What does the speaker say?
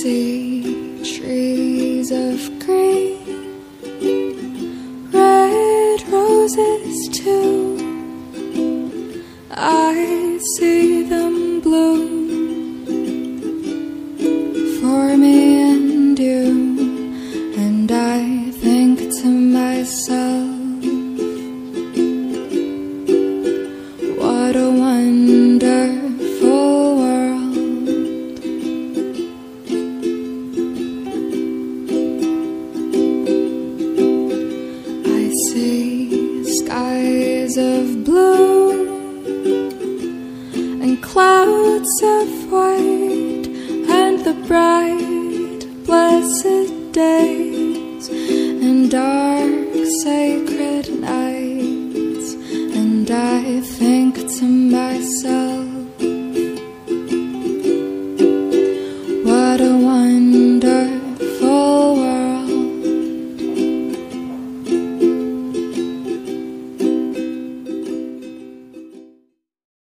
see trees of green, red roses too. I see them bloom for me and you, and I think to myself, what a wonderful world. I see skies of blue and clouds of white, and the bright, blessed days and dark, sacred nights, and I think to myself, what a wonderful